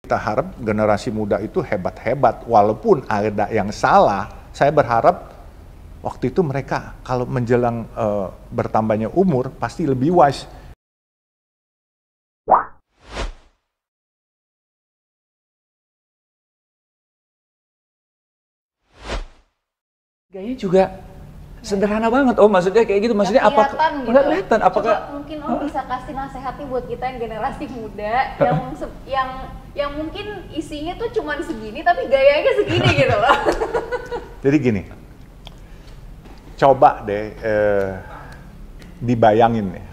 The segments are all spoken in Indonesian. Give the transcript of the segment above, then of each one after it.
Kita harap generasi muda itu hebat-hebat, walaupun ada yang salah. Saya berharap waktu itu mereka kalau menjelang bertambahnya umur pasti lebih wise. Gayanya juga sederhana banget, Om. Maksudnya kayak gitu. Maksudnya apa? Nggak kelihatan. Apakah mungkin Om bisa kasih nasihatnya buat kita yang generasi muda yang mungkin isinya tuh cuman segini tapi gayanya segini gitu loh. Jadi gini, coba deh dibayangin ya.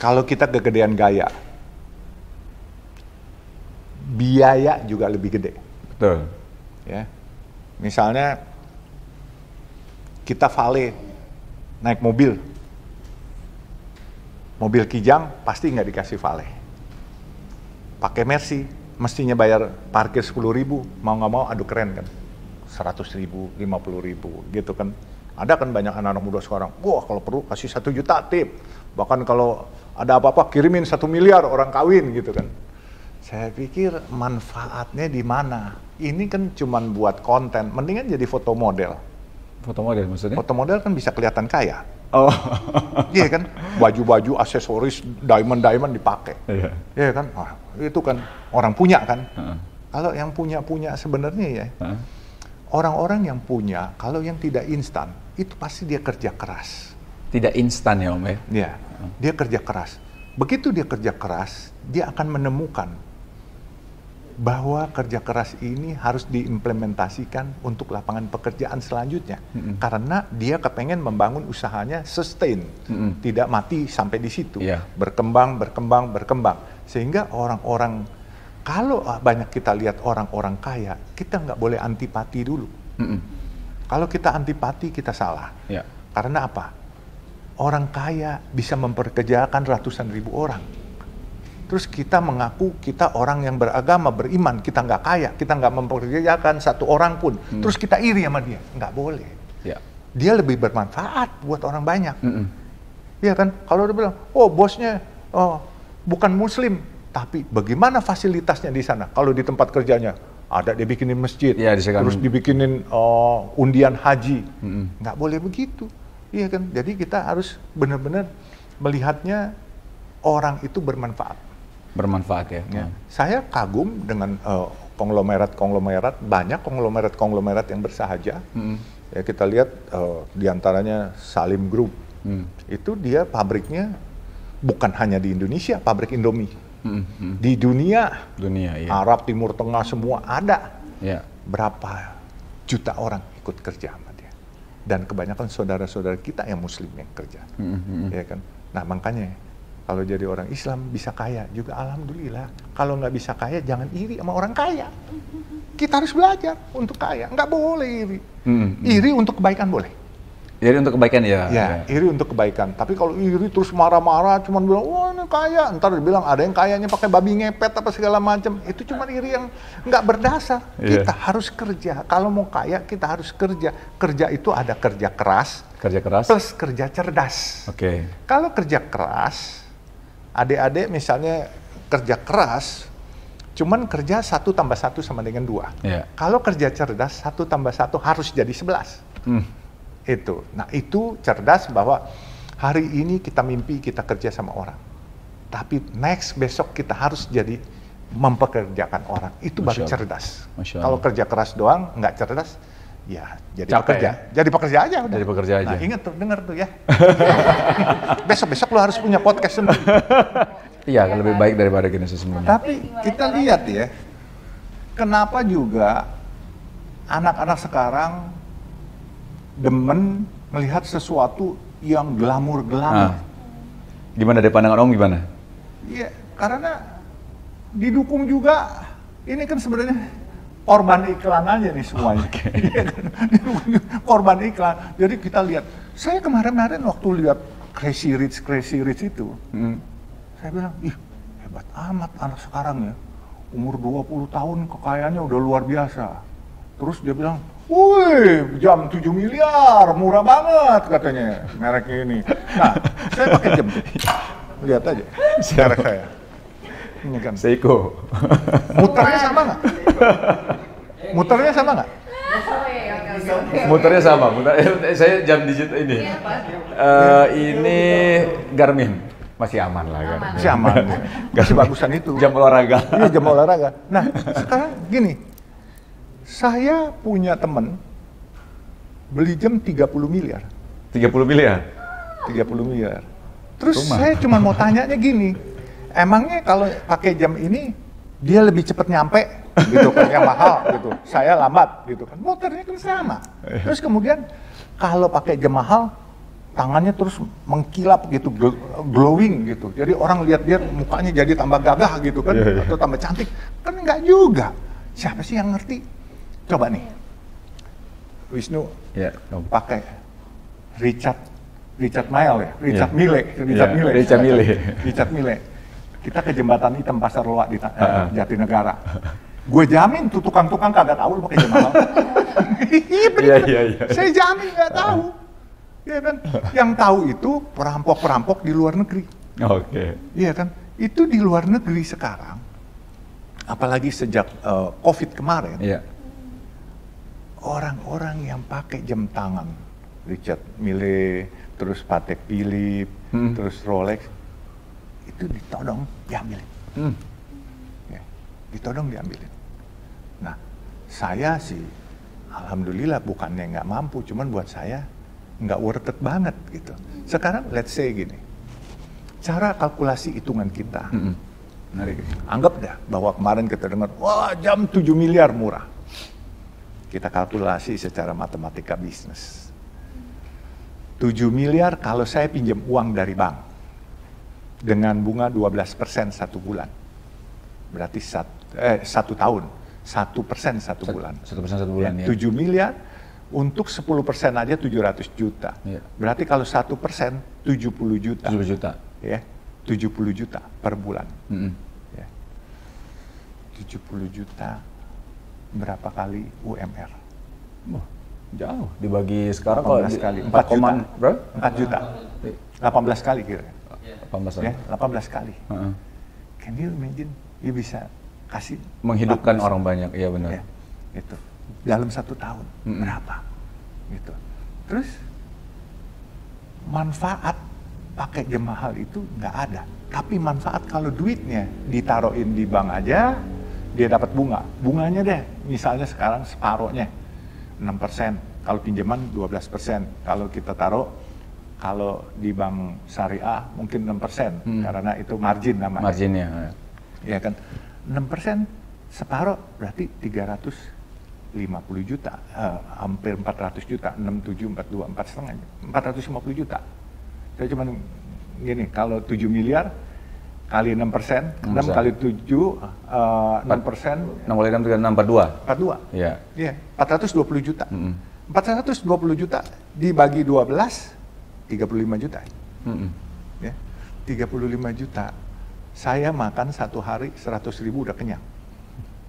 Kalau kita kegedean gaya, biaya juga lebih gede. betul? Ya, misalnya kita valet naik mobil Kijang pasti nggak dikasih valet. Pakai Mercy mestinya bayar parkir 10.000, mau nggak mau aduh keren kan, 100.000, 50.000 gitu kan. Ada kan banyak anak-anak muda sekarang, wah kalau perlu kasih 1 juta tip, bahkan kalau ada apa-apa kirimin 1 miliar orang kawin gitu kan. Saya pikir manfaatnya di mana? Ini kan cuman buat konten, mendingan jadi foto model. Foto model maksudnya? Foto model kan bisa kelihatan kaya. Oh. Iya kan, baju-baju, aksesoris, diamond dipakai. Iya. Iya kan, wah, itu kan orang punya kan. Kalau yang punya sebenarnya ya, orang-orang yang punya, kalau yang tidak instan, itu pasti dia kerja keras. Tidak instan ya, Om ya? Iya, dia kerja keras. Begitu dia kerja keras, dia akan menemukan bahwa kerja keras ini harus diimplementasikan untuk lapangan pekerjaan selanjutnya. Karena dia kepengen membangun usahanya sustain, tidak mati sampai di situ. Berkembang. Sehingga orang-orang, kalau banyak kita lihat orang-orang kaya, kita nggak boleh antipati dulu. Kalau kita antipati, kita salah. Karena apa? Orang kaya bisa memperkerjakan ratusan ribu orang. Terus kita mengaku kita orang yang beragama, beriman, kita nggak kaya, kita nggak memperkerjakan satu orang pun. Terus kita iri sama dia, nggak boleh. Dia lebih bermanfaat buat orang banyak. Iya kan? Kalau dia bilang, oh bosnya bukan muslim, tapi bagaimana fasilitasnya di sana? Kalau di tempat kerjanya, ada dia bikinin masjid, terus dibikinin undian haji. Nggak boleh begitu. Iya kan? Jadi kita harus benar-benar melihatnya orang itu bermanfaat. Bermanfaat ya. Saya kagum dengan konglomerat, banyak konglomerat yang bersahaja. Ya kita lihat diantaranya Salim Group. Itu dia pabriknya bukan hanya di Indonesia, pabrik Indomie. Di dunia, Arab, Timur Tengah semua ada. Berapa juta orang ikut kerja sama dia. Dan kebanyakan saudara-saudara kita yang muslim yang kerja. Ya kan? Nah makanya kalau jadi orang Islam bisa kaya juga alhamdulillah. Kalau nggak bisa kaya jangan iri sama orang kaya. Kita harus belajar untuk kaya, nggak boleh iri. Iri untuk kebaikan boleh. Iri untuk kebaikan ya. Iri untuk kebaikan. Tapi kalau iri terus marah-marah, cuman bilang wah ini kaya, ntar dibilang ada yang kayanya pakai babi ngepet apa segala macam. Itu cuman iri yang nggak berdasar. Kita harus kerja. Kalau mau kaya kita harus kerja. Kerja itu ada kerja keras plus kerja cerdas. Kalau kerja keras, adik-adik misalnya kerja keras, cuman kerja 1 tambah 1 sama dengan 2. Kalau kerja cerdas, 1 tambah 1 harus jadi 11. Itu. Nah itu cerdas bahwa hari ini kita mimpi kita kerja sama orang. Tapi besok kita harus jadi mempekerjakan orang. Itu baru cerdas. Kalau kerja keras doang, nggak cerdas, ya jadi pekerja. Jadi pekerja aja udah. Jadi pekerja aja. Nah, ingat tuh, denger tuh ya. Besok-besok lo harus punya podcast sendiri. Iya, lebih baik daripada gini sesungguhnya. Tapi kita lihat ya, kenapa juga anak-anak sekarang demen melihat sesuatu yang glamor-glamor. Gimana dari pandangan Om gimana? Iya, karena didukung juga. Ini kan sebenarnya korban iklan aja nih semuanya. Korban iklan. Jadi kita lihat, saya kemarin waktu lihat Crazy Rich itu, saya bilang, ih hebat amat anak sekarang ya. Umur 20 tahun kekayaannya udah luar biasa. Terus dia bilang, wih jam 7 miliar, murah banget katanya mereknya ini. Nah, saya pakai jam. Lihat aja merek saya. Ini kan. Seiko. Muternya sama nggak? Muternya sama nggak? Muternya sama. Saya jam digital ini. Ini Garmin. Masih aman lah kan. Masih aman. Masih bagusan itu. Jam olahraga. Iya, jam olahraga. Nah, sekarang gini. Saya punya teman beli jam 30 miliar. 30 miliar? 30 miliar. Terus saya cuma mau tanyanya gini. Emangnya kalau pakai jam ini dia lebih cepat nyampe gitu kan, yang mahal gitu. Saya lambat gitu kan. Motornya kan sama. Terus kemudian kalau pakai jam mahal tangannya terus mengkilap gitu, glowing gitu. Jadi orang lihat dia mukanya jadi tambah gagah gitu kan, atau tambah cantik. Kan enggak juga. Siapa sih yang ngerti? Coba nih. Wisnu pakai Richard Mille ya? Richard Mille. Kita ke Jembatan Hitam Pasar Loa di Jatinegara. Gue jamin tuh tukang-tukang kagak tahu lu pakai jam mahal. Iya. Saya jamin nggak tahu. Iya kan? Yang tahu itu perampok-perampok di luar negeri. Oke. Iya kan? Itu di luar negeri sekarang. Apalagi sejak COVID kemarin. Iya. Orang-orang yang pakai jam tangan, Richard Mille, terus Patek Philippe, terus Rolex, itu ditodong diambilin. Ya, ditodong diambilin. Nah, saya sih alhamdulillah bukannya nggak mampu, cuman buat saya nggak worth it banget gitu. Sekarang let's say gini, cara kalkulasi hitungan kita, anggap dah bahwa kemarin kita dengar, wah jam 7 miliar murah. Kita kalkulasi secara matematika bisnis. 7 miliar kalau saya pinjam uang dari bank dengan bunga 12% 1 bulan, berarti 1 tahun, 1% 1 bulan. 1% 1 bulan ya. 7 miliar untuk 10% aja 700 juta. Ya. Berarti kalau 1% 70 juta. 70 juta. Ya, 70 juta per bulan. Ya. 70 juta berapa kali UMR? Oh, jauh. Dibagi sekarang 18 kali. 4 juta. Bro? 4 juta. 18 kali kira. 18 ya, 18 kali. Can you imagine? You bisa kasih menghidupkan orang banyak, iya benar. Ya, itu dalam 1 tahun berapa? Gitu. Terus manfaat pakai jam mahal itu nggak ada. Tapi manfaat kalau duitnya ditaruhin di bank aja, dia dapat bunga. Bunganya deh, misalnya sekarang separohnya 6%. Kalau pinjaman 12%. Kalau kita taruh, kalau di bank syariah mungkin 6%, karena itu margin namanya. Marginnya. Ya kan, 6% separuh berarti 350 juta, hampir 400 juta, 67, 42, 450 juta. Saya cuma gini, kalau 7 miliar kali 6%, 6 kali 7, 6%. 6 kali 6, 42? 42. Iya. Iya, 420 juta. 420 juta dibagi 12, 35 juta. Ya, 35 juta. Saya makan 1 hari 100.000 udah kenyang.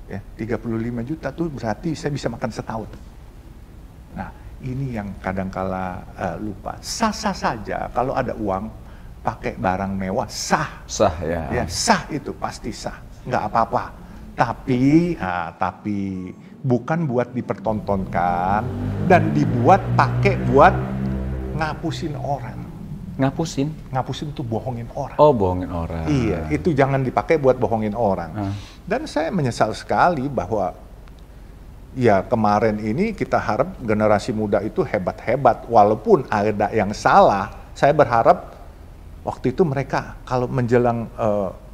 Ya, 35 juta tuh berarti saya bisa makan setahun. Nah, ini yang kadangkala lupa. Sah-sah saja kalau ada uang pakai barang mewah, sah. Sah ya. Ya, sah itu pasti sah. Nggak apa-apa. Tapi bukan buat dipertontonkan dan dibuat pakai buat ngapusin orang. Ngapusin? Ngapusin itu bohongin orang. Oh, bohongin orang. Iya, itu jangan dipakai buat bohongin orang. Dan saya menyesal sekali bahwa ya kemarin ini kita harap generasi muda itu hebat-hebat. Walaupun ada yang salah, saya berharap waktu itu mereka kalau menjelang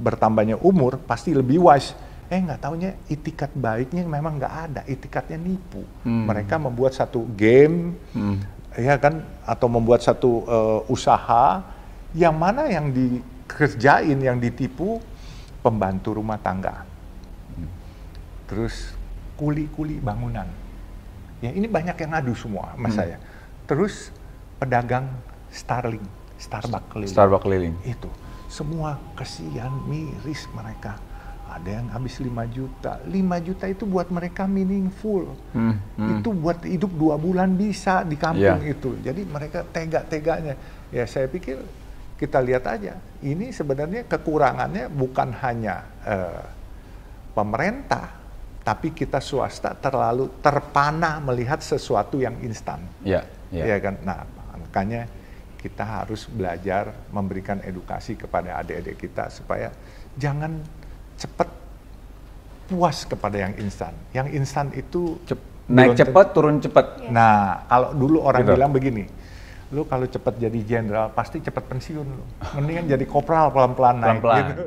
bertambahnya umur pasti lebih wise. Nggak taunya itikat baiknya memang nggak ada, itikatnya nipu. Mereka membuat satu game, ya kan, atau membuat satu usaha yang mana yang dikerjain, yang ditipu pembantu rumah tangga, terus kuli-kuli bangunan. Ya ini banyak yang ngadu semua sama saya. Terus pedagang Starbucks keliling. Itu semua kesian, miris mereka. Ada yang habis 5 juta. 5 juta itu buat mereka meaningful. Itu buat hidup 2 bulan bisa di kampung itu. Jadi mereka tega-teganya. Ya saya pikir kita lihat aja. Ini sebenarnya kekurangannya bukan hanya pemerintah, tapi kita swasta terlalu terpana melihat sesuatu yang instan. Ya kan? Nah, makanya kita harus belajar memberikan edukasi kepada adik-adik kita supaya jangan cepat puas kepada yang instan. Yang instan itu naik cepat, turun cepat. Nah, kalau dulu orang bilang begini, lu kalau cepat jadi jenderal pasti cepat pensiun lu. Mendingan jadi kopral pelan-pelan naik. Gitu.